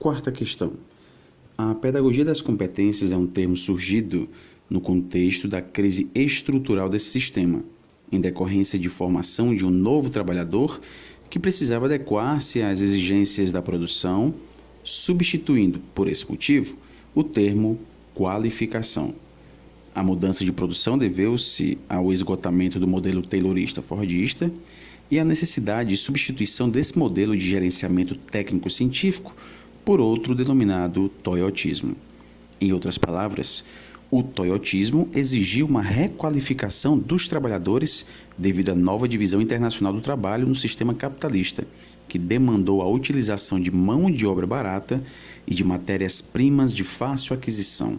quarta questão. A pedagogia das competências é um termo surgido no contexto da crise estrutural desse sistema, em decorrência de formação de um novo trabalhador que precisava adequar-se às exigências da produção, substituindo, por esse motivo, o termo qualificação. A mudança de produção deveu-se ao esgotamento do modelo taylorista-fordista e à necessidade de substituição desse modelo de gerenciamento técnico-científico por outro denominado toyotismo. Em outras palavras, o toyotismo exigiu uma requalificação dos trabalhadores devido à nova divisão internacional do trabalho no sistema capitalista, que demandou a utilização de mão de obra barata e de matérias-primas de fácil aquisição.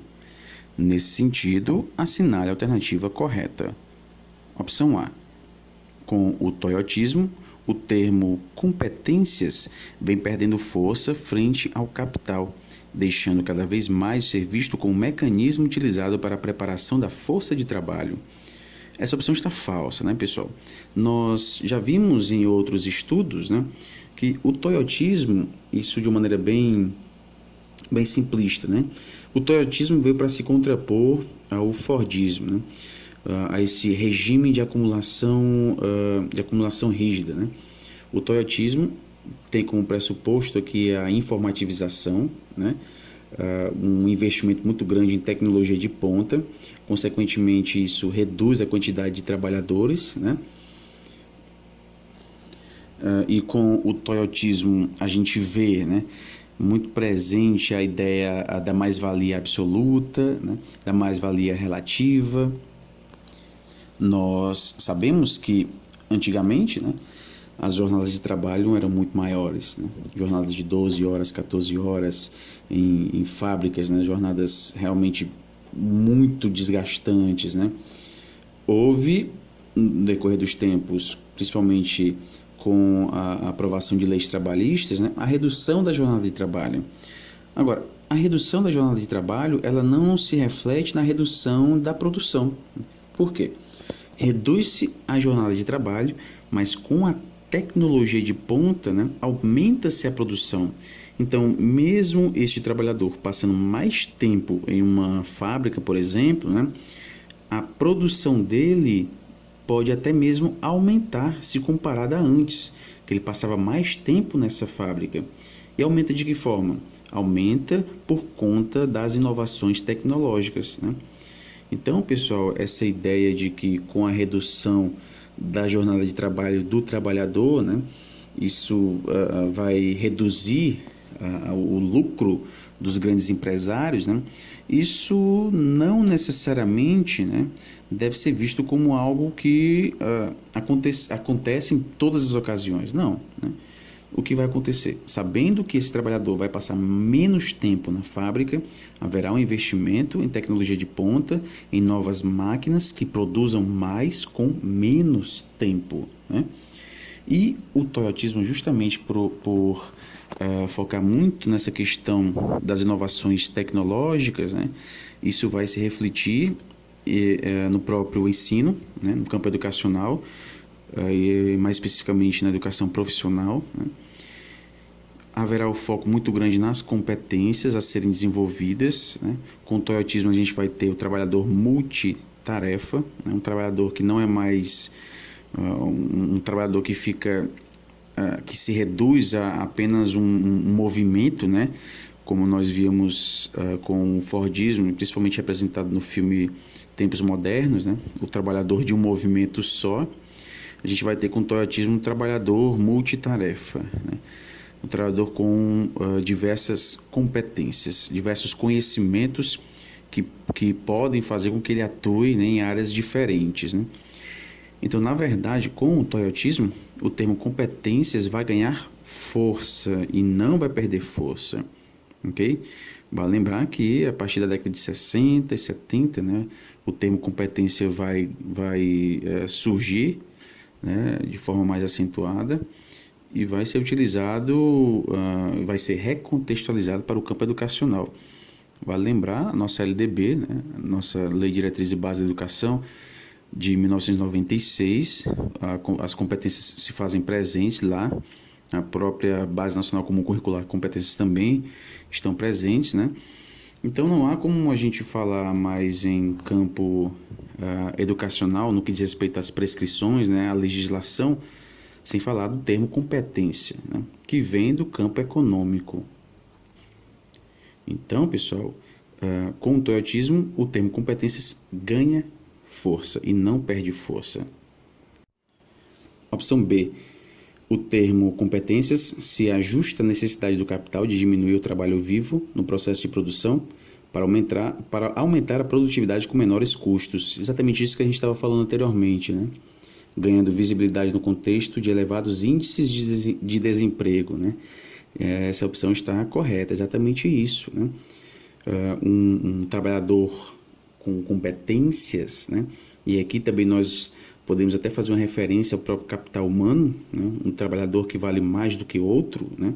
Nesse sentido, assinale a alternativa correta. Opção A. Com o toyotismo, o termo competências vem perdendo força frente ao capital, deixando cada vez mais ser visto como um mecanismo utilizado para a preparação da força de trabalho. Essa opção está falsa, né, pessoal? Nós já vimos em outros estudos, né, que o toyotismo, isso de uma maneira bem simplista, né? O toyotismo veio para se contrapor ao fordismo, né? A esse regime de acumulação rígida, né? O toyotismo tem como pressuposto aqui a informativização, né? Um investimento muito grande em tecnologia de ponta, consequentemente isso reduz a quantidade de trabalhadores, né? E com o toyotismo a gente vê, né, muito presente a ideia da mais-valia absoluta, né, da mais-valia relativa. Nós sabemos que antigamente, né, as jornadas de trabalho eram muito maiores, né? Jornadas de 12 horas, 14 horas em fábricas, né? Jornadas realmente muito desgastantes, né? Houve, no decorrer dos tempos, principalmente com a aprovação de leis trabalhistas, né, a redução da jornada de trabalho. Agora, a redução da jornada de trabalho, ela não se reflete na redução da produção. Por quê? Reduz-se a jornada de trabalho, mas com a tecnologia de ponta, né, aumenta-se a produção. Então, mesmo este trabalhador passando mais tempo em uma fábrica, por exemplo, né, a produção dele pode até mesmo aumentar se comparada a antes, que ele passava mais tempo nessa fábrica. E aumenta de que forma? Aumenta por conta das inovações tecnológicas, né? Então, pessoal, essa ideia de que com a redução da jornada de trabalho do trabalhador, né, isso vai reduzir o lucro dos grandes empresários, né, isso não necessariamente, né, deve ser visto como algo que acontece em todas as ocasiões. Não, né? O que vai acontecer? Sabendo que esse trabalhador vai passar menos tempo na fábrica, haverá um investimento em tecnologia de ponta, em novas máquinas que produzam mais com menos tempo, né? E o toyotismo, justamente por focar muito nessa questão das inovações tecnológicas, né, isso vai se refletir no próprio ensino, né, no campo educacional, e mais especificamente na educação profissional, né. Haverá o foco muito grande nas competências a serem desenvolvidas, né. Com o toyotismo a gente vai ter o trabalhador multitarefa, né, um trabalhador que não é mais um trabalhador que fica que se reduz a apenas um movimento, né, como nós vimos com o fordismo, principalmente representado no filme Tempos Modernos, né, o trabalhador de um movimento só. A gente vai ter com o toyotismo um trabalhador multitarefa, né, um trabalhador com diversas competências, diversos conhecimentos que podem fazer com que ele atue, né, em áreas diferentes, né. Então, na verdade, com o toyotismo, o termo competências vai ganhar força e não vai perder força, ok? Vale lembrar que a partir da década de 60 e 70, né, o termo competência vai surgir, né, de forma mais acentuada e vai ser utilizado, vai ser recontextualizado para o campo educacional. Vale lembrar a nossa LDB, né, a nossa Lei Diretriz e Base da Educação, de 1996, as competências se fazem presentes lá A própria Base Nacional Comum Curricular, competências também estão presentes, né? Então não há como a gente falar mais em campo educacional, no que diz respeito às prescrições, né, à legislação, sem falar do termo competência, né, que vem do campo econômico. Então, pessoal, com o toyotismo, o termo competências ganha força e não perde força. Opção B. O termo competências se ajusta à necessidade do capital de diminuir o trabalho vivo no processo de produção para aumentar a produtividade com menores custos. Exatamente isso que a gente estava falando anteriormente, né? Ganhando visibilidade no contexto de elevados índices de desemprego, né? Essa opção está correta, exatamente isso, né? Um trabalhador com competências, né? E aqui também nós podemos até fazer uma referência ao próprio capital humano, né? Um trabalhador que vale mais do que outro, né?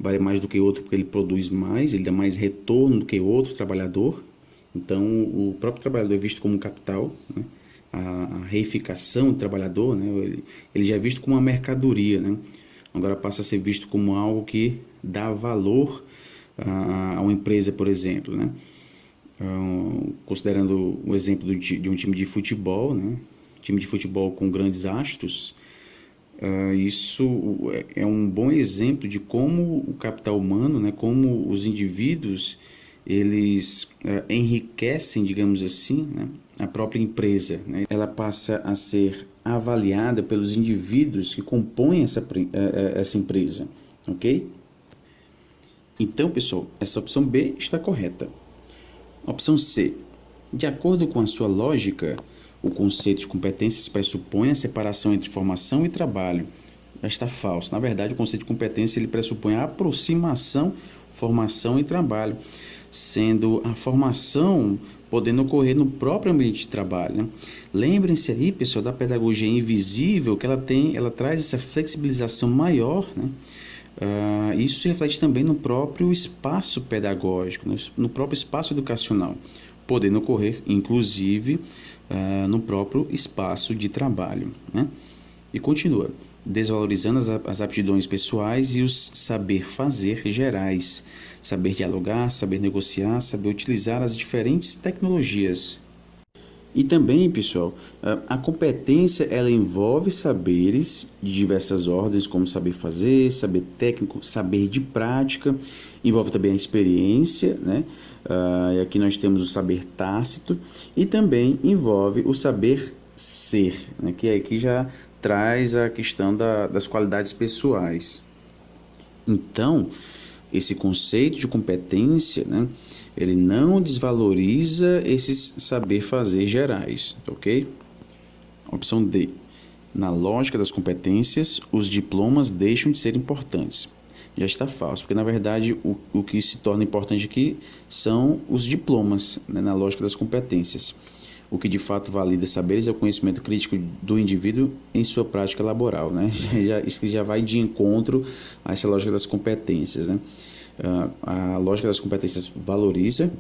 Vale mais do que outro porque ele produz mais, ele dá mais retorno do que outro trabalhador. Então, o próprio trabalhador é visto como capital, né? A reificação do trabalhador, né? Ele já é visto como uma mercadoria, né? Agora passa a ser visto como algo que dá valor a uma empresa, por exemplo, né? Considerando o exemplo de um time de futebol, né? Time de futebol com grandes astros, isso é um bom exemplo de como o capital humano, né? Como os indivíduos, eles enriquecem, digamos assim, né? A própria empresa, né? Ela passa a ser avaliada pelos indivíduos que compõem essa empresa, ok? Então, pessoal, essa opção B está correta. Opção C. De acordo com a sua lógica, o conceito de competências pressupõe a separação entre formação e trabalho. Está falso. Na verdade, o conceito de competência ele pressupõe a aproximação, formação e trabalho, sendo a formação podendo ocorrer no próprio ambiente de trabalho, né? Lembrem-se aí, pessoal, da pedagogia invisível, que ela traz essa flexibilização maior, né? Isso se reflete também no próprio espaço pedagógico, no próprio espaço educacional, podendo ocorrer, inclusive, no próprio espaço de trabalho, né? E continua, desvalorizando as aptidões pessoais e os saber fazer gerais, saber dialogar, saber negociar, saber utilizar as diferentes tecnologias. E também, pessoal, a competência ela envolve saberes de diversas ordens, como saber fazer, saber técnico, saber de prática, envolve também a experiência, né? E aqui nós temos o saber tácito e também envolve o saber ser, né? Que aqui já traz a questão das qualidades pessoais. Então, esse conceito de competência, né, ele não desvaloriza esses saber fazer gerais, ok? Opção D. Na lógica das competências, os diplomas deixam de ser importantes. Já está falso, porque na verdade o que se torna importante aqui são os diplomas, né, na lógica das competências. O que de fato valida saberes é o conhecimento crítico do indivíduo em sua prática laboral, né? Isso que já vai de encontro a essa lógica das competências, né? A lógica das competências valoriza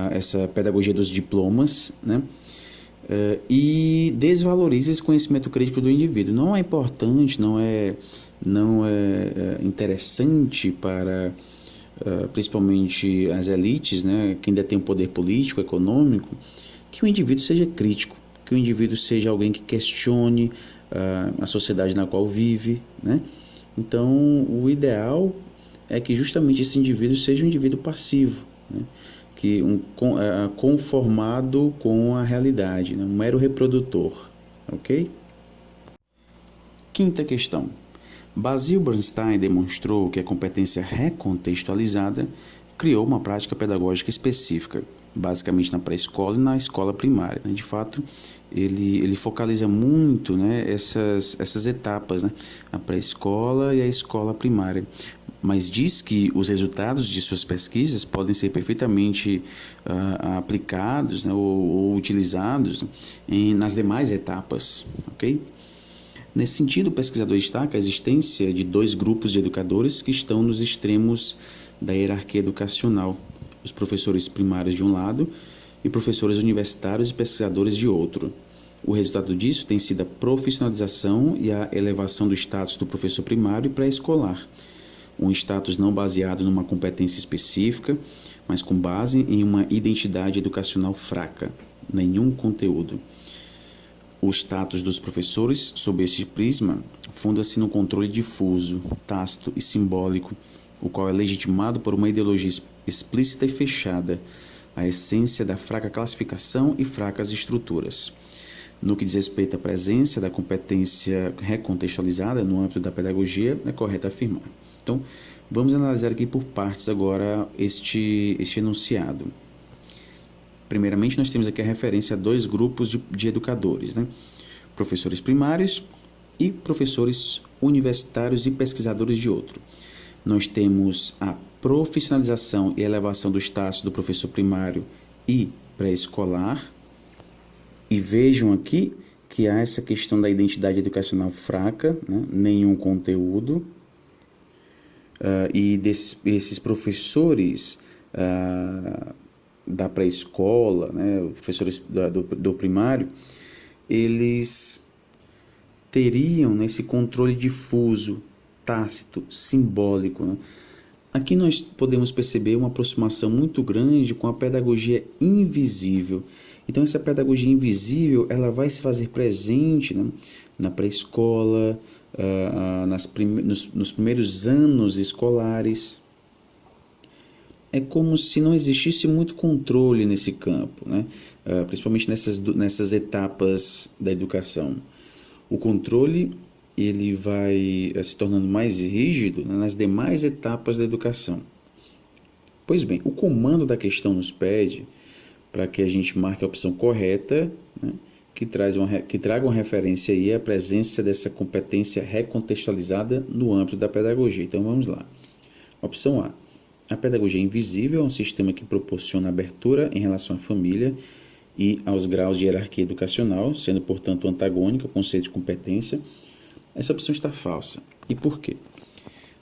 essa pedagogia dos diplomas, né? E desvaloriza esse conhecimento crítico do indivíduo. Não é importante, não é interessante para principalmente as elites, né? Quem detém o poder político, econômico, que o indivíduo seja crítico, que o indivíduo seja alguém que questione a sociedade na qual vive, né? Então, o ideal é que justamente esse indivíduo seja um indivíduo passivo, né? Que conformado com a realidade, né? Um mero reprodutor, ok? Quinta questão. Basil Bernstein demonstrou que a competência recontextualizada criou uma prática pedagógica específica, basicamente na pré-escola e na escola primária, né? De fato, ele focaliza muito, né, essas etapas, né? A pré-escola e a escola primária. Mas diz que os resultados de suas pesquisas podem ser perfeitamente aplicados, né, ou utilizados nas demais etapas, ok? Nesse sentido, o pesquisador destaca a existência de dois grupos de educadores que estão nos extremos da hierarquia educacional: os professores primários de um lado e professores universitários e pesquisadores de outro. O resultado disso tem sido a profissionalização e a elevação do status do professor primário e pré-escolar. Um status não baseado numa competência específica, mas com base em uma identidade educacional fraca, nenhum conteúdo. O status dos professores, sob esse prisma, funda-se no controle difuso, tácito e simbólico, o qual é legitimado por uma ideologia explícita e fechada, a essência da fraca classificação e fracas estruturas. No que diz respeito à presença da competência recontextualizada no âmbito da pedagogia, é correto afirmar. Então, vamos analisar aqui por partes agora este enunciado. Primeiramente, nós temos aqui a referência a dois grupos de educadores, né? Professores primários e professores universitários e pesquisadores de outro. Nós temos a profissionalização e elevação do status do professor primário e pré-escolar. E vejam aqui que há essa questão da identidade educacional fraca, né? Nenhum conteúdo. E esses professores da pré-escola, né? Professores do primário, eles teriam esse controle difuso, tácito, simbólico, né? Aqui nós podemos perceber uma aproximação muito grande com a pedagogia invisível. Então, essa pedagogia invisível, ela vai se fazer presente, né, na pré-escola, nos primeiros anos escolares. É como se não existisse muito controle nesse campo, né? Principalmente nessas etapas da educação. O controle ele vai se tornando mais rígido, né, nas demais etapas da educação. Pois bem, o comando da questão nos pede para que a gente marque a opção correta, né, que traga uma referência aí à presença dessa competência recontextualizada no âmbito da pedagogia. Então vamos lá. Opção A. A pedagogia invisível é um sistema que proporciona abertura em relação à família e aos graus de hierarquia educacional, sendo, portanto, antagônica ao conceito de competência. Essa opção está falsa. E por quê?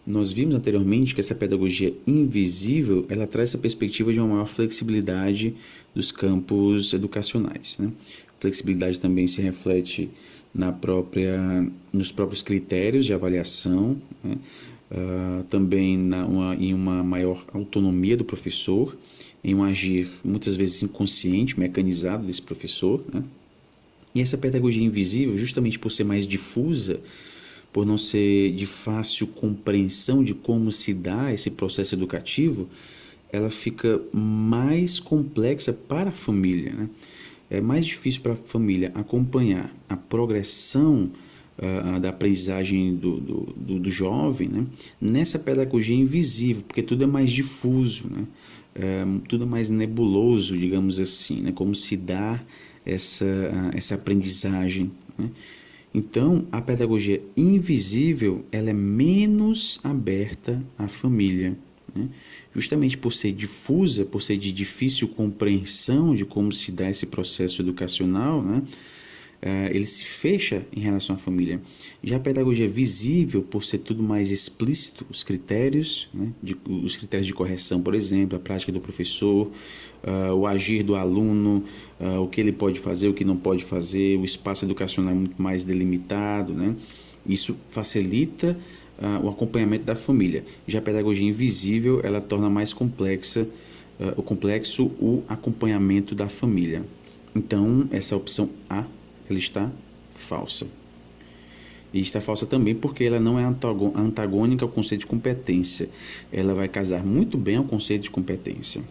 Nós vimos anteriormente que essa pedagogia invisível, ela traz essa perspectiva de uma maior flexibilidade dos campos educacionais, né? Flexibilidade também se reflete nos próprios critérios de avaliação, né? Também em uma maior autonomia do professor, em um agir muitas vezes inconsciente, mecanizado desse professor, né? E essa pedagogia invisível, justamente por ser mais difusa, por não ser de fácil compreensão de como se dá esse processo educativo, ela fica mais complexa para a família, né? É mais difícil para a família acompanhar a progressão da aprendizagem do jovem, né, nessa pedagogia invisível, porque tudo é mais difuso, né? Tudo é mais nebuloso, digamos assim, né? Como se dá essa aprendizagem, né? Então, a pedagogia invisível, ela é menos aberta à família, né? Justamente por ser difusa, por ser de difícil compreensão de como se dá esse processo educacional, né? Ele se fecha em relação à família. Já a pedagogia visível, por ser tudo mais explícito, os critérios, né? Os critérios de correção, por exemplo, a prática do professor, o agir do aluno, o que ele pode fazer, o que não pode fazer, o espaço educacional é muito mais delimitado, né? Isso facilita o acompanhamento da família. Já a pedagogia invisível, ela torna mais complexo o acompanhamento da família. Então, essa opção A, ela está falsa. E está falsa também porque ela não é antagônica ao conceito de competência. Ela vai casar muito bem ao conceito de competência.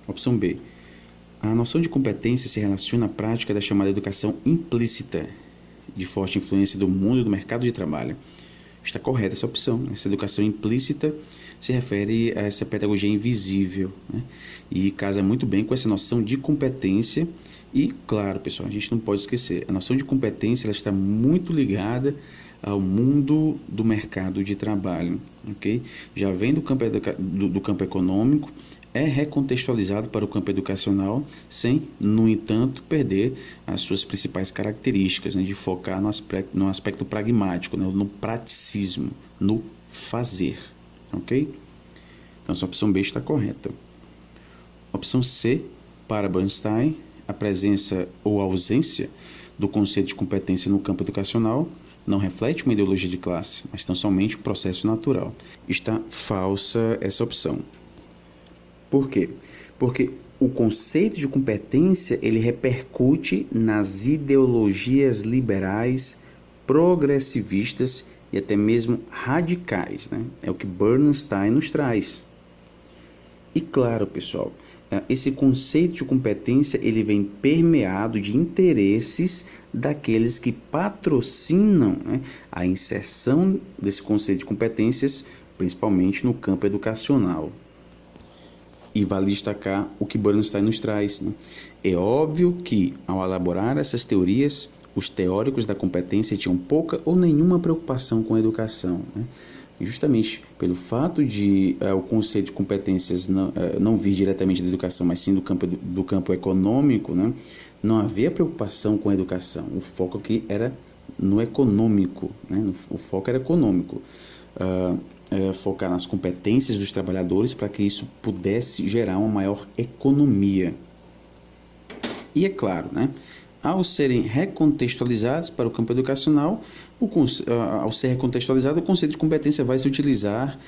Opção B. A noção de competência se relaciona à prática da chamada educação implícita, de forte influência do mundo e do mercado de trabalho. Está correta essa opção. Essa educação implícita se refere a essa pedagogia invisível, né? E casa muito bem com essa noção de competência. E, claro, pessoal, a gente não pode esquecer, a noção de competência ela está muito ligada ao mundo do mercado de trabalho, ok? Já vem do campo econômico, é recontextualizado para o campo educacional, sem, no entanto, perder as suas principais características, né, de focar no aspecto pragmático, né, no praticismo, no fazer, ok? Então, essa opção B está correta. Opção C, para Bernstein, a presença ou a ausência do conceito de competência no campo educacional não reflete uma ideologia de classe, mas tão somente um processo natural. Está falsa essa opção. Por quê? Porque o conceito de competência ele repercute nas ideologias liberais, progressivistas e até mesmo radicais, né? É o que Bernstein nos traz. E claro, pessoal, esse conceito de competência ele vem permeado de interesses daqueles que patrocinam, né, a inserção desse conceito de competências, principalmente no campo educacional. E vale destacar o que Bernstein nos traz, né? É óbvio que, ao elaborar essas teorias, os teóricos da competência tinham pouca ou nenhuma preocupação com a educação, né? Justamente pelo fato de o conceito de competências não vir diretamente da educação, mas sim do campo econômico, né? Não havia preocupação com a educação. O foco aqui era no econômico, né? O foco era econômico. Focar nas competências dos trabalhadores para que isso pudesse gerar uma maior economia. E é claro, né, ao serem recontextualizados para o campo educacional, ao ser recontextualizado, o conceito de competência vai se utilizar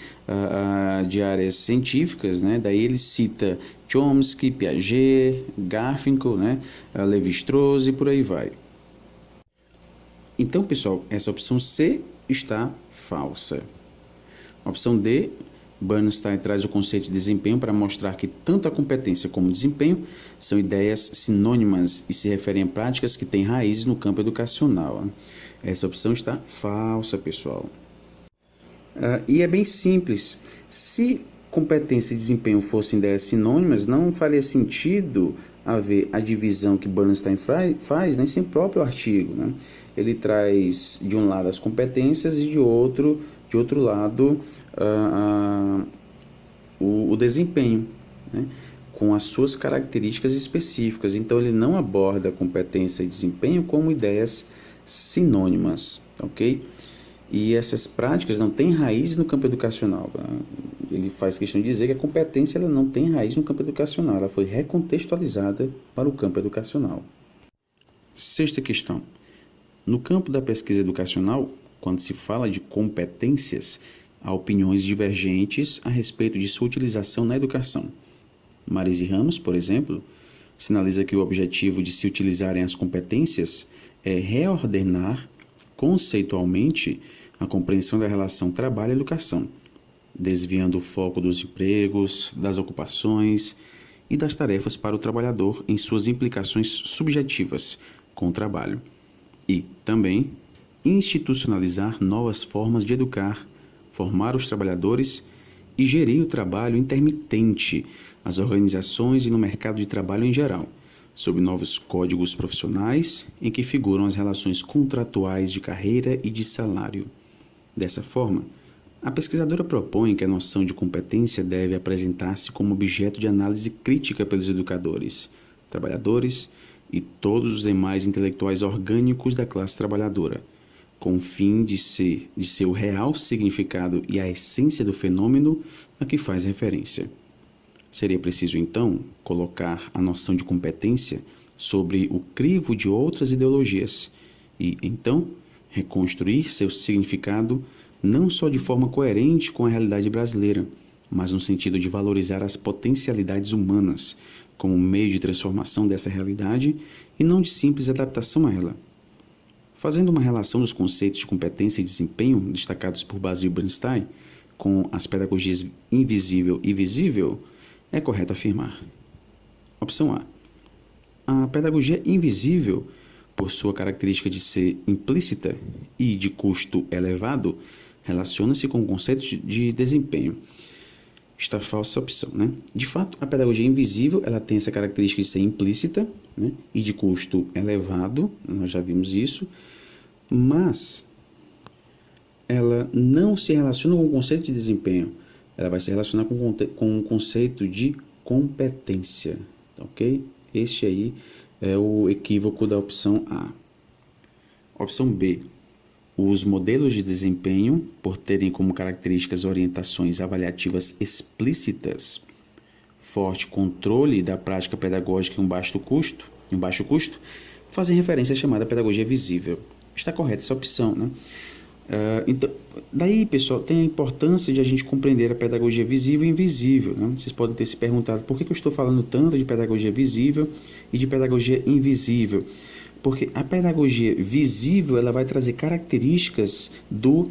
de áreas científicas, né? Daí ele cita Chomsky, Piaget, Garfinkel, né, Levi-Strauss e por aí vai. Então, pessoal, essa opção C está falsa. A opção D, Bernstein traz o conceito de desempenho para mostrar que tanto a competência como o desempenho são ideias sinônimas e se referem a práticas que têm raízes no campo educacional. Essa opção está falsa, pessoal. E é bem simples. Se competência e desempenho fossem ideias sinônimas, não faria sentido haver a divisão que Bernstein faz nem sem próprio artigo, né? Ele traz de um lado as competências e de outro lado o desempenho, né? Com as suas características específicas. Então ele não aborda competência e desempenho como ideias sinônimas, ok? E essas práticas não têm raiz no campo educacional. Ele faz questão de dizer que a competência ela não tem raiz no campo educacional, ela foi recontextualizada para o campo educacional. Sexta questão. No campo da pesquisa educacional, quando se fala de competências, há opiniões divergentes a respeito de sua utilização na educação. Marise Ramos, por exemplo, sinaliza que o objetivo de se utilizarem as competências é reordenar conceitualmente a compreensão da relação trabalho-educação, desviando o foco dos empregos, das ocupações e das tarefas para o trabalhador em suas implicações subjetivas com o trabalho. E, também, institucionalizar novas formas de educar, formar os trabalhadores e gerir o trabalho intermitente, as organizações e no mercado de trabalho em geral, sob novos códigos profissionais em que figuram as relações contratuais de carreira e de salário. Dessa forma, a pesquisadora propõe que a noção de competência deve apresentar-se como objeto de análise crítica pelos educadores, trabalhadores e todos os demais intelectuais orgânicos da classe trabalhadora, com o fim de ser o real significado e a essência do fenômeno a que faz referência. Seria preciso, então, colocar a noção de competência sobre o crivo de outras ideologias e, então, reconstruir seu significado não só de forma coerente com a realidade brasileira, mas no sentido de valorizar as potencialidades humanas como meio de transformação dessa realidade e não de simples adaptação a ela. Fazendo uma relação dos conceitos de competência e desempenho destacados por Basil Bernstein com as pedagogias invisível e visível, é correto afirmar. Opção A. A pedagogia invisível, por sua característica de ser implícita e de custo elevado, relaciona-se com o conceito de desempenho. Está falsa a opção, né? De fato, a pedagogia invisível ela tem essa característica de ser implícita, né, e de custo elevado, nós já vimos isso, mas ela não se relaciona com o conceito de desempenho, ela vai se relacionar com o conceito de competência, ok? Este aí é o equívoco da opção A. Opção B. Os modelos de desempenho, por terem como características orientações avaliativas explícitas, forte controle da prática pedagógica em um baixo custo, fazem referência à chamada pedagogia visível. Está correta essa opção, né? Então, daí, pessoal, tem a importância de a gente compreender a pedagogia visível e invisível, né? Vocês podem ter se perguntado por que eu estou falando tanto de pedagogia visível e de pedagogia invisível. Porque a pedagogia visível ela vai trazer características do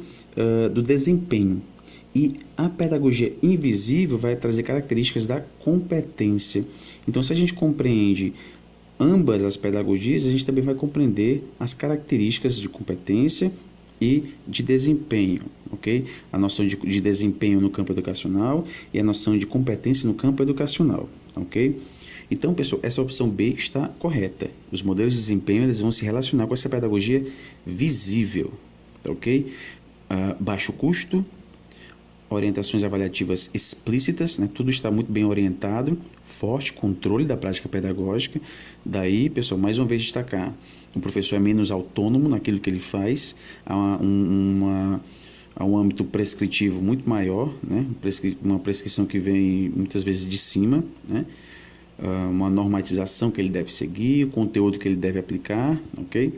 desempenho. E a pedagogia invisível vai trazer características da competência. Então, se a gente compreende ambas as pedagogias, a gente também vai compreender as características de competência e de desempenho, ok? A noção de desempenho no campo educacional e a noção de competência no campo educacional, ok? Então, pessoal, essa opção B está correta. Os modelos de desempenho eles vão se relacionar com essa pedagogia visível, ok? Baixo custo, orientações avaliativas explícitas, né? Tudo está muito bem orientado, forte controle da prática pedagógica. Daí, pessoal, mais uma vez destacar, o professor é menos autônomo naquilo que ele faz, há um âmbito prescritivo muito maior, né? Uma prescrição que vem muitas vezes de cima, né? Uma normatização que ele deve seguir, o conteúdo que ele deve aplicar, ok?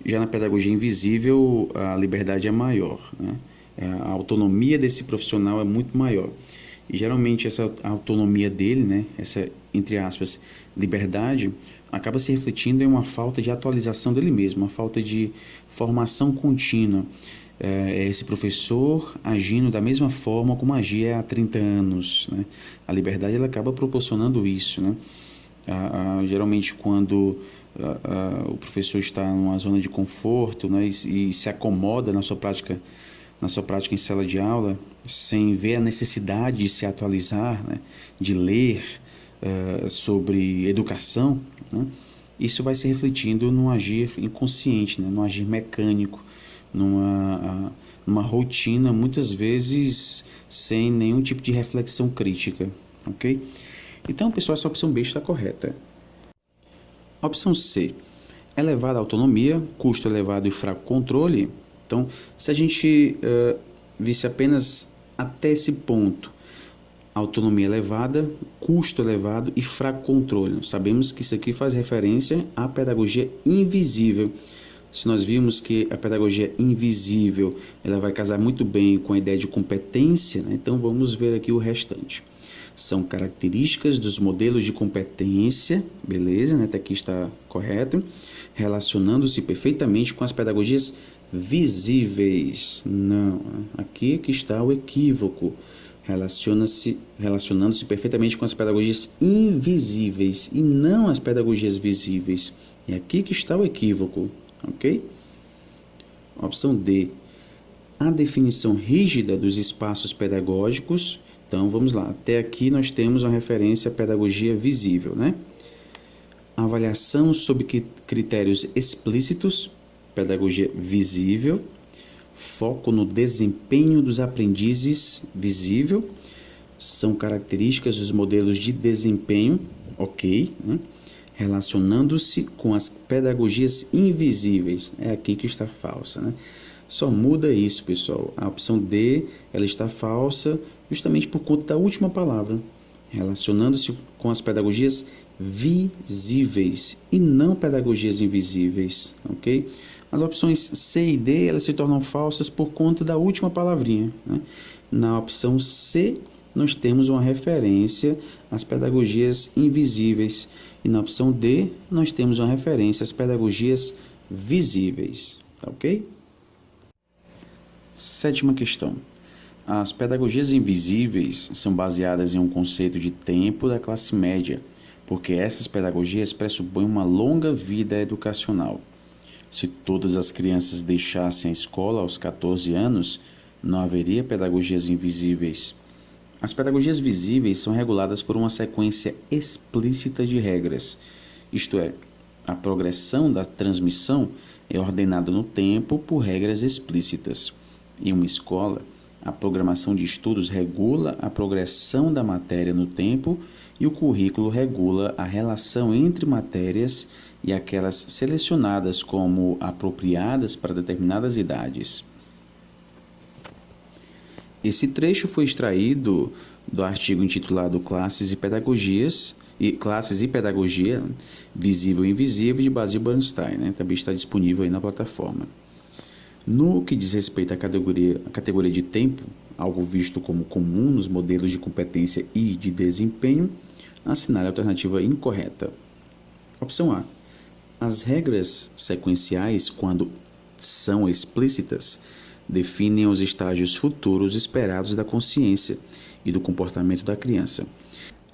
Já na pedagogia invisível, a liberdade é maior, né? A autonomia desse profissional é muito maior. E geralmente essa autonomia dele, né, essa, entre aspas, liberdade, acaba se refletindo em uma falta de atualização dele mesmo, uma falta de formação contínua. Esse professor agindo da mesma forma como agia há 30 anos. Né? A liberdade ela acaba proporcionando isso. Né? Geralmente quando o professor está numa zona de conforto, né, e se acomoda na sua prática em sala de aula, sem ver a necessidade de se atualizar, né, de ler sobre educação, né, isso vai se refletindo num agir inconsciente, né, num agir mecânico, numa rotina, muitas vezes sem nenhum tipo de reflexão crítica, ok? Então, pessoal, essa opção B está correta. A opção C, elevada autonomia, custo elevado e fraco controle. Então, se a gente visse apenas até esse ponto, autonomia elevada, custo elevado e fraco controle, sabemos que isso aqui faz referência à pedagogia invisível. Se nós vimos que a pedagogia invisível ela vai casar muito bem com a ideia de competência, né? Então vamos ver aqui o restante. São características dos modelos de competência, beleza, né? Até aqui está correto, relacionando-se perfeitamente com as pedagogias visíveis. Não, aqui que está o equívoco. Relacionando-se perfeitamente com as pedagogias invisíveis e não as pedagogias visíveis. É aqui que está o equívoco, ok? Opção D. A definição rígida dos espaços pedagógicos. Então, vamos lá. Até aqui nós temos uma referência à pedagogia visível, né? Avaliação sob critérios explícitos, pedagogia visível. Foco no desempenho dos aprendizes, visível. São características dos modelos de desempenho, ok, né? Relacionando-se com as pedagogias invisíveis. É aqui que está falsa, né? Só muda isso, pessoal. A opção D, ela está falsa justamente por conta da última palavra. Relacionando-se com as pedagogias visíveis e não pedagogias invisíveis, ok? As opções C e D, elas se tornam falsas por conta da última palavrinha, né? Na opção C, nós temos uma referência às pedagogias invisíveis. E na opção D, nós temos uma referência às pedagogias visíveis. Tá ok? Sétima questão. As pedagogias invisíveis são baseadas em um conceito de tempo da classe média, porque essas pedagogias pressupõem uma longa vida educacional. Se todas as crianças deixassem a escola aos 14 anos, não haveria pedagogias invisíveis. As pedagogias visíveis são reguladas por uma sequência explícita de regras, isto é, a progressão da transmissão é ordenada no tempo por regras explícitas. Em uma escola, a programação de estudos regula a progressão da matéria no tempo e o currículo regula a relação entre matérias e aquelas selecionadas como apropriadas para determinadas idades. Esse trecho foi extraído do artigo intitulado Classes e Pedagogia, Visível e Invisível, de Basil Bernstein, né? Também está disponível aí na plataforma. No que diz respeito à categoria de tempo, algo visto como comum nos modelos de competência e de desempenho, assinale a alternativa incorreta. Opção A. As regras sequenciais, quando são explícitas, definem os estágios futuros esperados da consciência e do comportamento da criança.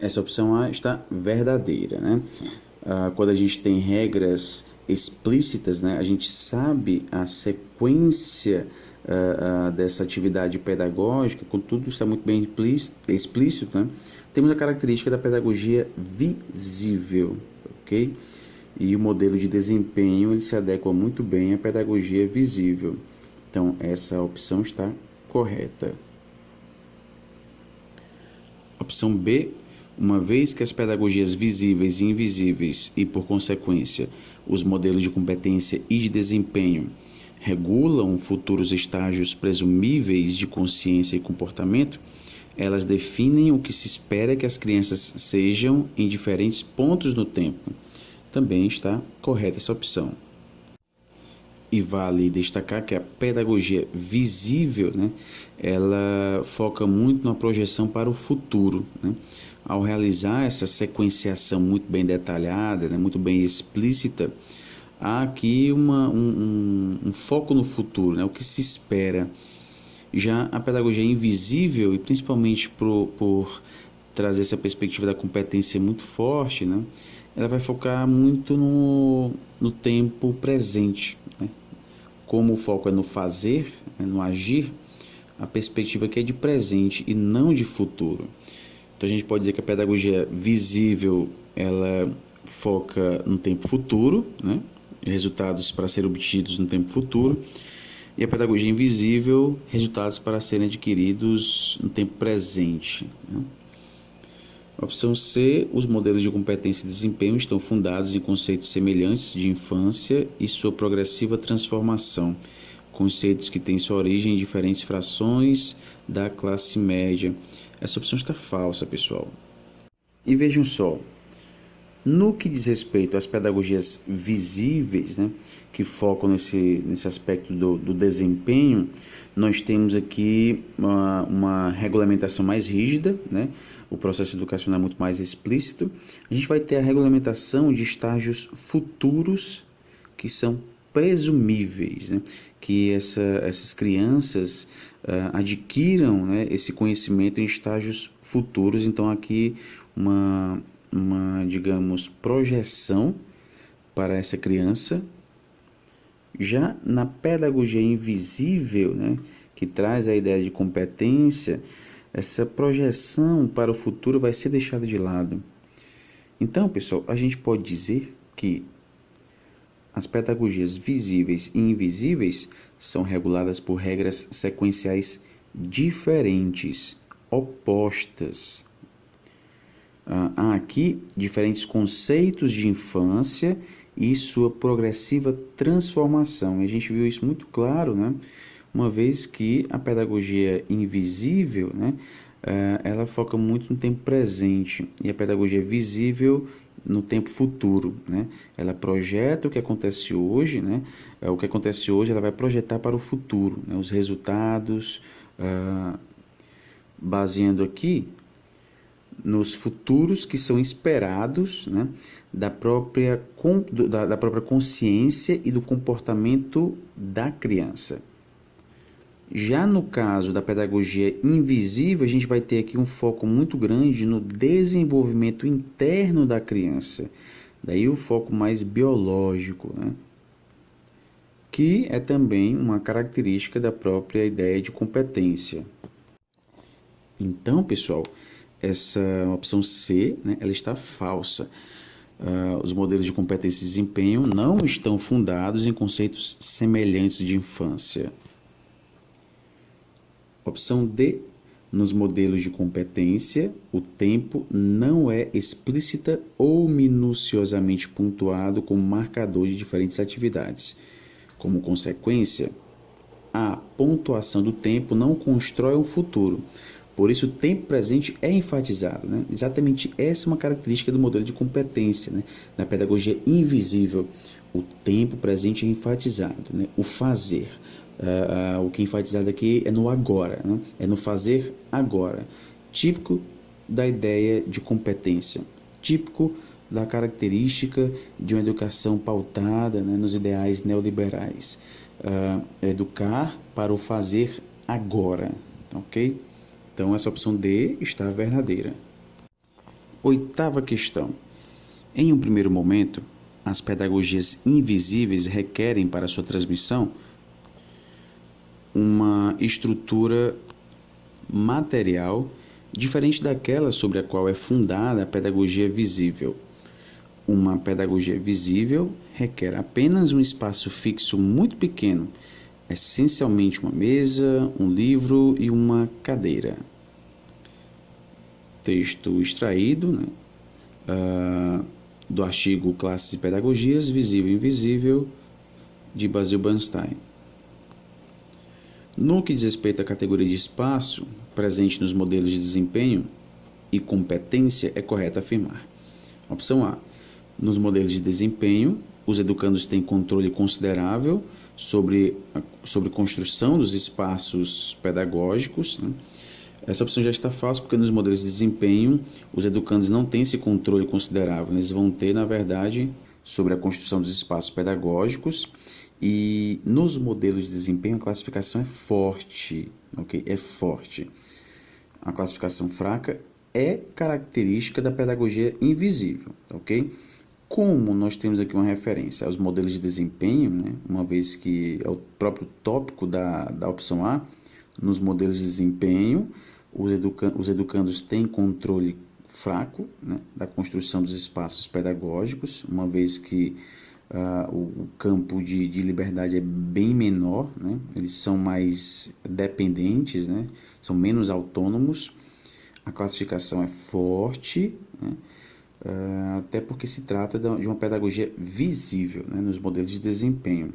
Essa opção A está verdadeira, né? Quando a gente tem regras explícitas, né, a gente sabe a sequência dessa atividade pedagógica, contudo está muito bem explícito, né? Temos a característica da pedagogia visível, ok? E o modelo de desempenho ele se adequa muito bem à pedagogia visível. Então, essa opção está correta. Opção B. Uma vez que as pedagogias visíveis e invisíveis e, por consequência, os modelos de competência e de desempenho regulam futuros estágios presumíveis de consciência e comportamento, elas definem o que se espera que as crianças sejam em diferentes pontos no tempo. Também está correta essa opção. E vale destacar que a pedagogia visível, né, ela foca muito na projeção para o futuro, né? Ao realizar essa sequenciação muito bem detalhada, né, muito bem explícita, há aqui um foco no futuro, né, o que se espera. Já a pedagogia invisível, e principalmente por trazer essa perspectiva da competência muito forte, né, ela vai focar muito no tempo presente, né? Como o foco é no fazer, né, no agir, a perspectiva aqui é de presente e não de futuro. Então a gente pode dizer que a pedagogia visível ela foca no tempo futuro, né? Resultados para serem obtidos no tempo futuro, e a pedagogia invisível, resultados para serem adquiridos no tempo presente, né? Opção C, os modelos de competência e desempenho estão fundados em conceitos semelhantes de infância e sua progressiva transformação, conceitos que têm sua origem em diferentes frações da classe média. Essa opção está falsa, pessoal. E vejam só, no que diz respeito às pedagogias visíveis, né, que focam nesse aspecto do desempenho, nós temos aqui uma regulamentação mais rígida, né? O processo educacional é muito mais explícito. A gente vai ter a regulamentação de estágios futuros que são presumíveis, né? Que essas crianças adquiram, né, esse conhecimento em estágios futuros. Então, aqui uma digamos, projeção para essa criança. Já na pedagogia invisível, né, que traz a ideia de competência, essa projeção para o futuro vai ser deixada de lado. Então, pessoal, a gente pode dizer que as pedagogias visíveis e invisíveis são reguladas por regras sequenciais diferentes, opostas. Há aqui diferentes conceitos de infância e sua progressiva transformação. E a gente viu isso muito claro, né? Uma vez que a pedagogia invisível, né, ela foca muito no tempo presente e a pedagogia visível no tempo futuro, né? Ela projeta o que acontece hoje, né? O que acontece hoje ela vai projetar para o futuro, né? Os resultados, baseando aqui nos futuros que são esperados, né, da própria consciência e do comportamento da criança. Já no caso da pedagogia invisível, a gente vai ter aqui um foco muito grande no desenvolvimento interno da criança. Daí o foco mais biológico, né, que é também uma característica da própria ideia de competência. Então, pessoal, essa opção C, né, ela está falsa. Os modelos de competência e desempenho não estão fundados em conceitos semelhantes de infância. Opção D, nos modelos de competência, o tempo não é explícita ou minuciosamente pontuado como marcador de diferentes atividades. Como consequência, A pontuação do tempo não constrói um futuro. Por isso, o tempo presente é enfatizado, né? Exatamente essa é uma característica do modelo de competência, né? Da pedagogia invisível. O tempo presente é enfatizado, né? O fazer. O que é enfatizado aqui é no agora, né? É no fazer agora. Típico da ideia de competência. Típico da característica de uma educação pautada, né, nos ideais neoliberais. Educar para o fazer agora, ok? Então, essa opção D está verdadeira. Oitava questão. Em um primeiro momento, as pedagogias invisíveis requerem para sua transmissão uma estrutura material diferente daquela sobre a qual é fundada a pedagogia visível. Uma pedagogia visível requer apenas um espaço fixo muito pequeno, essencialmente uma mesa, um livro e uma cadeira. Texto extraído, né, do artigo Classes e Pedagogias, Visível e Invisível, de Basil Bernstein. No que diz respeito à categoria de espaço, presente nos modelos de desempenho e competência, é correto afirmar. Opção A. Nos modelos de desempenho, os educandos têm controle considerável sobre construção dos espaços pedagógicos, né? Essa opção já está falsa porque nos modelos de desempenho os educandos não têm esse controle considerável. Eles vão ter, na verdade, sobre a construção dos espaços pedagógicos, e nos modelos de desempenho a classificação é forte, ok? É forte. A classificação fraca é característica da pedagogia invisível, ok? Como nós temos aqui uma referência aos modelos de desempenho, né? Uma vez que é o próprio tópico da opção A, nos modelos de desempenho, os educandos têm controle fraco, né, da construção dos espaços pedagógicos, uma vez que o campo de liberdade é bem menor, né, eles são mais dependentes, né, são menos autônomos. A classificação é forte, né, até porque se trata de uma pedagogia visível, né, nos modelos de desempenho.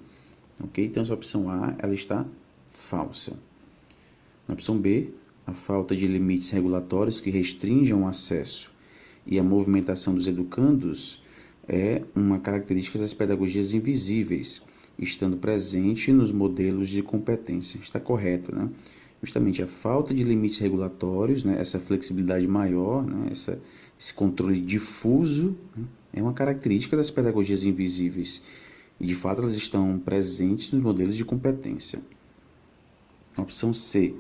Okay? Então, essa opção A ela está falsa. Na opção B, a falta de limites regulatórios que restringam o acesso e a movimentação dos educandos é uma característica das pedagogias invisíveis, estando presente nos modelos de competência. Está correto, né? Justamente a falta de limites regulatórios, né? Essa flexibilidade maior, né? Esse controle difuso, né? É uma característica das pedagogias invisíveis e, de fato, elas estão presentes nos modelos de competência. Opção C.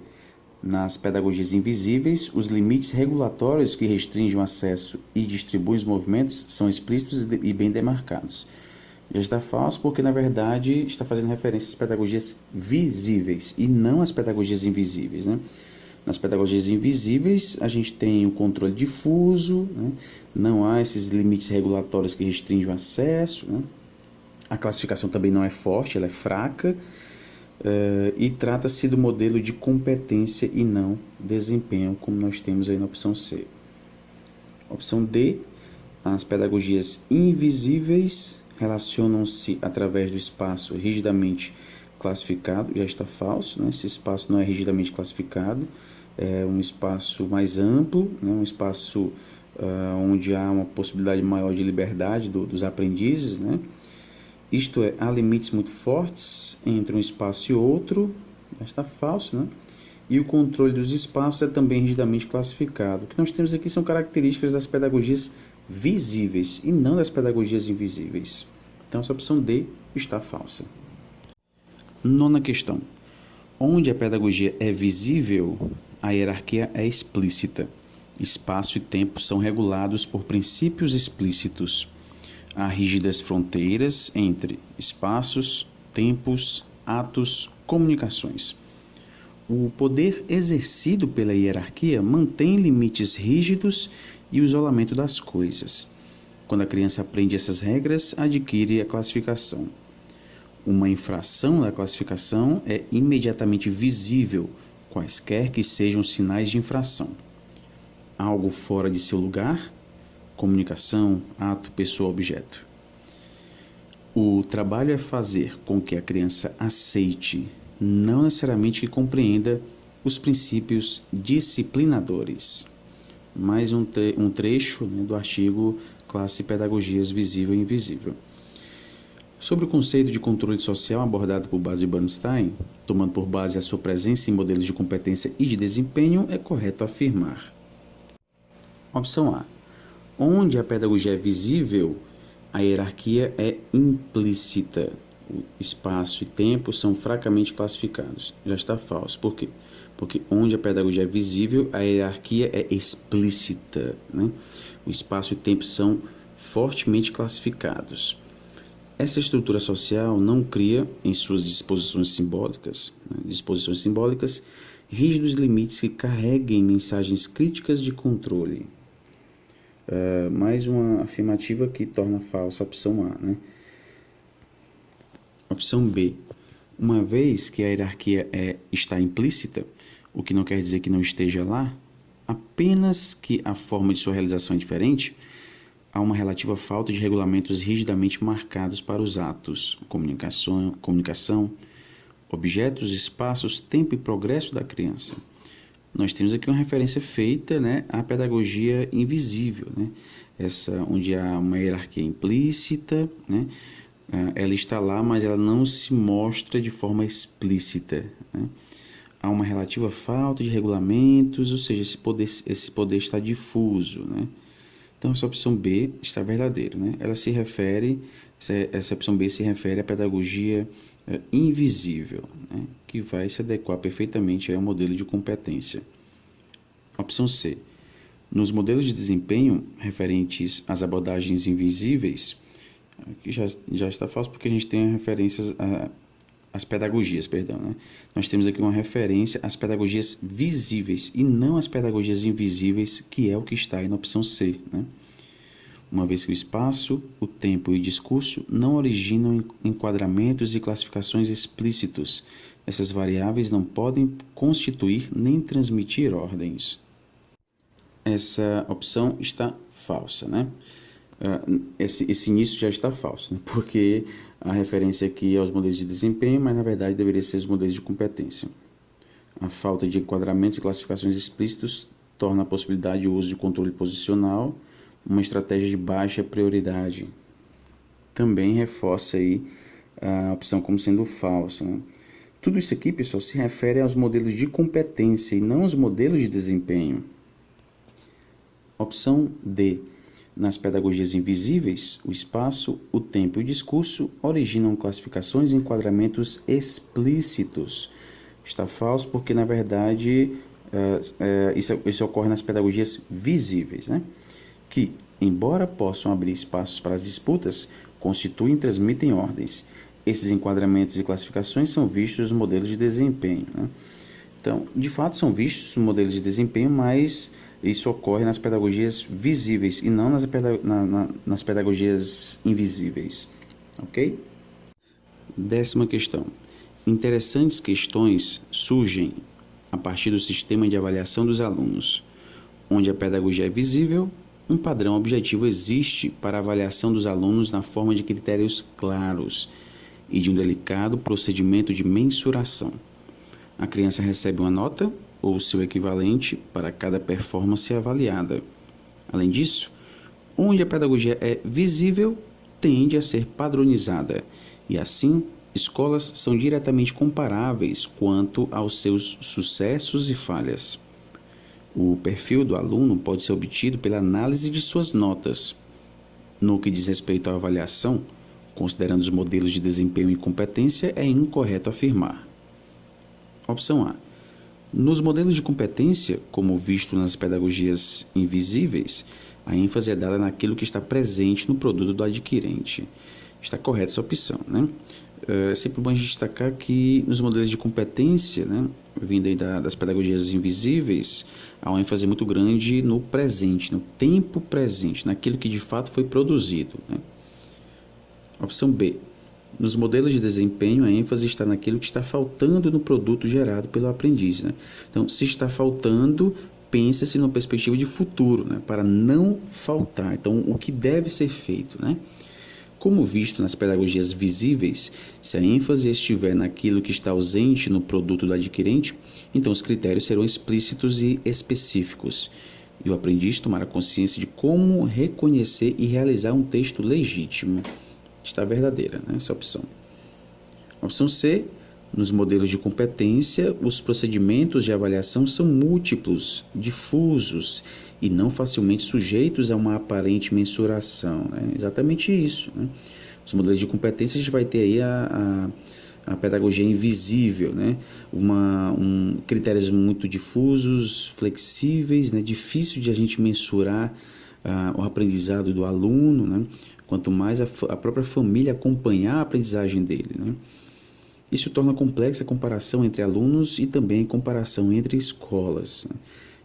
Nas pedagogias invisíveis, os limites regulatórios que restringem o acesso e distribuem os movimentos são explícitos e bem demarcados. Já está falso porque, na verdade, está fazendo referência às pedagogias visíveis e não às pedagogias invisíveis, né? Nas pedagogias invisíveis, a gente tem o controle difuso, né? Não há esses limites regulatórios que restringem o acesso, né? A classificação também não é forte, ela é fraca. E trata-se do modelo de competência e não desempenho, como nós temos aí na opção C. Opção D, as pedagogias invisíveis relacionam-se através do espaço rigidamente classificado. Já está falso, né? Esse espaço não é rigidamente classificado, é um espaço mais amplo, né? Um espaço onde há uma possibilidade maior de liberdade dos aprendizes, né? Isto é, há limites muito fortes entre um espaço e outro, está falso, né? E o controle dos espaços é também rigidamente classificado. O que nós temos aqui são características das pedagogias visíveis e não das pedagogias invisíveis. Então, essa opção D está falsa. Nona questão. Onde a pedagogia é visível, a hierarquia é explícita. Espaço e tempo são regulados por princípios explícitos. Há rígidas fronteiras entre espaços, tempos, atos, comunicações. O poder exercido pela hierarquia mantém limites rígidos e o isolamento das coisas. Quando a criança aprende essas regras, adquire a classificação. Uma infração da classificação é imediatamente visível, quaisquer que sejam os sinais de infração. Algo fora de seu lugar, comunicação, ato, pessoa, objeto. O trabalho é fazer com que a criança aceite não necessariamente que compreenda os princípios disciplinadores. Mais um trecho, né, do artigo Classe Pedagogias Visível e Invisível. Sobre o conceito de controle social abordado por Basil e Bernstein, tomando por base a sua presença em modelos de competência e de desempenho, é correto afirmar. Opção A. Onde a pedagogia é visível, a hierarquia é implícita. O espaço e tempo são fracamente classificados. Já está falso. Por quê? Porque onde a pedagogia é visível, a hierarquia é explícita, né? O espaço e tempo são fortemente classificados. Essa estrutura social não cria, em suas disposições simbólicas, rígidos limites que carreguem mensagens críticas de controle. Mais uma afirmativa que torna falsa a opção A, né? Opção B. Uma vez que a hierarquia está implícita, o que não quer dizer que não esteja lá, apenas que a forma de sua realização é diferente, há uma relativa falta de regulamentos rigidamente marcados para os atos, comunicação, objetos, espaços, tempo e progresso da criança. Nós temos aqui uma referência feita, né, à pedagogia invisível, né? Essa, onde há uma hierarquia implícita, né? Ela está lá, mas ela não se mostra de forma explícita, né? Há uma relativa falta de regulamentos, ou seja, esse poder está difuso, né? Então, essa opção B está verdadeira, né? Essa opção B se refere à pedagogia invisível, né? Que vai se adequar perfeitamente ao modelo de competência. Opção C. Nos modelos de desempenho referentes às abordagens invisíveis, aqui já está falso porque a gente tem referências às pedagogias, né? Nós temos aqui uma referência às pedagogias visíveis e não às pedagogias invisíveis, que é o que está aí na opção C, né? Uma vez que o espaço, o tempo e o discurso não originam enquadramentos e classificações explícitos, essas variáveis não podem constituir nem transmitir ordens. Essa opção está falsa, né? Esse início já está falso, né? Porque a referência aqui é aos modelos de desempenho, mas na verdade deveria ser os modelos de competência. A falta de enquadramentos e classificações explícitos torna a possibilidade de uso de controle posicional uma estratégia de baixa prioridade. Também reforça aí a opção como sendo falsa, né? Tudo isso aqui, pessoal, se refere aos modelos de competência e não aos modelos de desempenho. Opção D. Nas pedagogias invisíveis, o espaço, o tempo e o discurso originam classificações e enquadramentos explícitos. Está falso porque, na verdade, isso ocorre nas pedagogias visíveis, né? Que, embora possam abrir espaços para as disputas, constituem e transmitem ordens. Esses enquadramentos e classificações são vistos nos modelos de desempenho, né? Então, de fato, são vistos nos modelos de desempenho, mas isso ocorre nas pedagogias visíveis e não nas pedagogias invisíveis. Ok? 10ª questão. Interessantes questões surgem a partir do sistema de avaliação dos alunos, onde a pedagogia é visível. Um padrão objetivo existe para a avaliação dos alunos na forma de critérios claros e de um delicado procedimento de mensuração. A criança recebe uma nota ou seu equivalente para cada performance avaliada. Além disso, onde a pedagogia é visível, tende a ser padronizada, e assim, escolas são diretamente comparáveis quanto aos seus sucessos e falhas. O perfil do aluno pode ser obtido pela análise de suas notas. No que diz respeito à avaliação, considerando os modelos de desempenho e competência, é incorreto afirmar. Opção A. Nos modelos de competência, como visto nas pedagogias invisíveis, a ênfase é dada naquilo que está presente no produto do adquirente. Está correta essa opção, né? É sempre bom a gente destacar que nos modelos de competência, né, vindo aí das pedagogias invisíveis, há uma ênfase muito grande no presente, no tempo presente, naquilo que de fato foi produzido, né? Opção B. Nos modelos de desempenho, a ênfase está naquilo que está faltando no produto gerado pelo aprendiz, né? Então, se está faltando, pensa-se numa perspectiva de futuro, né, para não faltar. Então, o que deve ser feito, né? Como visto nas pedagogias visíveis, se a ênfase estiver naquilo que está ausente no produto do adquirente, então os critérios serão explícitos e específicos, e o aprendiz tomará consciência de como reconhecer e realizar um texto legítimo. Está verdadeira, né, essa opção. Opção C, nos modelos de competência, os procedimentos de avaliação são múltiplos, difusos e não facilmente sujeitos a uma aparente mensuração. Né? Exatamente isso. Né? Os modelos de competência, a gente vai ter aí a pedagogia invisível, né? Critérios muito difusos, flexíveis, né? Difícil de a gente mensurar o aprendizado do aluno, né? Quanto mais a própria família acompanhar a aprendizagem dele. Né? Isso torna complexa a comparação entre alunos e também a comparação entre escolas. Né?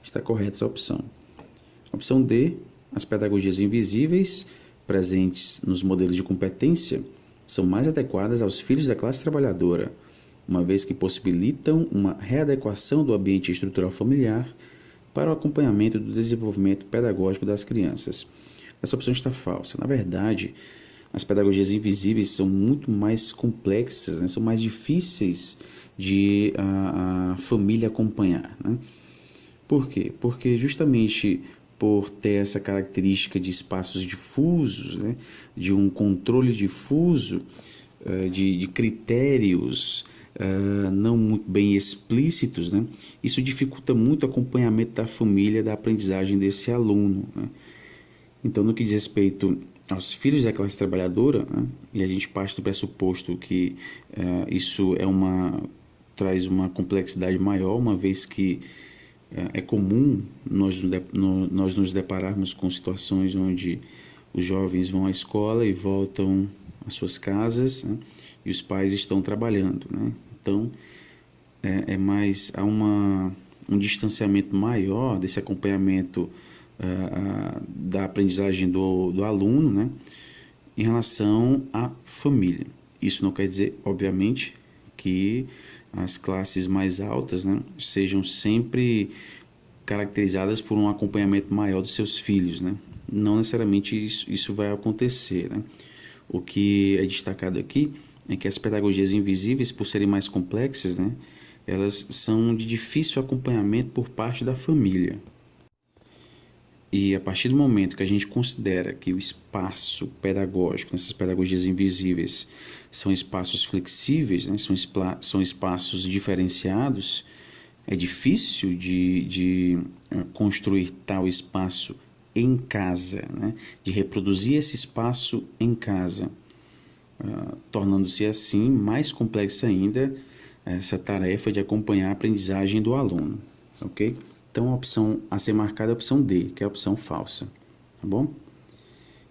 Está correta essa opção. Opção D, as pedagogias invisíveis presentes nos modelos de competência são mais adequadas aos filhos da classe trabalhadora, uma vez que possibilitam uma readequação do ambiente estrutural familiar para o acompanhamento do desenvolvimento pedagógico das crianças. Essa opção está falsa. Na verdade, as pedagogias invisíveis são muito mais complexas, né? São mais difíceis de a família acompanhar. Né? Por quê? Porque justamente por ter essa característica de espaços difusos, né? De um controle difuso, de critérios não muito bem explícitos, né? Isso dificulta muito o acompanhamento da família, da aprendizagem desse aluno. Né? Então, no que diz respeito aos filhos da classe trabalhadora, né, e a gente parte do pressuposto que isso traz uma complexidade maior, uma vez que é comum nós nos depararmos com situações onde os jovens vão à escola e voltam às suas casas, né, e os pais estão trabalhando. Né? Então, há um distanciamento maior desse acompanhamento da aprendizagem do aluno, né, em relação à família. Isso não quer dizer, obviamente, que as classes mais altas, né, sejam sempre caracterizadas por um acompanhamento maior dos seus filhos. Né? Não necessariamente isso vai acontecer. Né? O que é destacado aqui é que as pedagogias invisíveis, por serem mais complexas, né, elas são de difícil acompanhamento por parte da família. E a partir do momento que a gente considera que o espaço pedagógico, nessas pedagogias invisíveis, são espaços flexíveis, né? São espaços diferenciados, é difícil de construir tal espaço em casa, né? De reproduzir esse espaço em casa, tornando-se assim mais complexa ainda essa tarefa de acompanhar a aprendizagem do aluno, ok? Então, a opção a ser marcada é a opção D, que é a opção falsa, tá bom?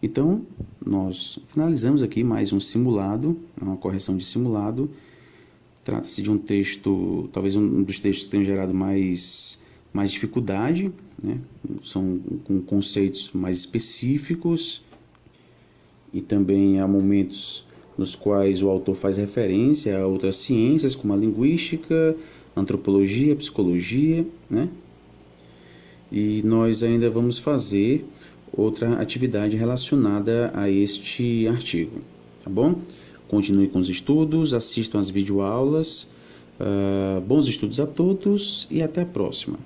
Então, nós finalizamos aqui mais um simulado, uma correção de simulado. Trata-se de um texto, talvez um dos textos que tenha gerado mais dificuldade, né? São com conceitos mais específicos e também há momentos nos quais o autor faz referência a outras ciências, como a linguística, antropologia, psicologia, né? E nós ainda vamos fazer outra atividade relacionada a este artigo, tá bom? Continue com os estudos, assistam às videoaulas, bons estudos a todos e até a próxima.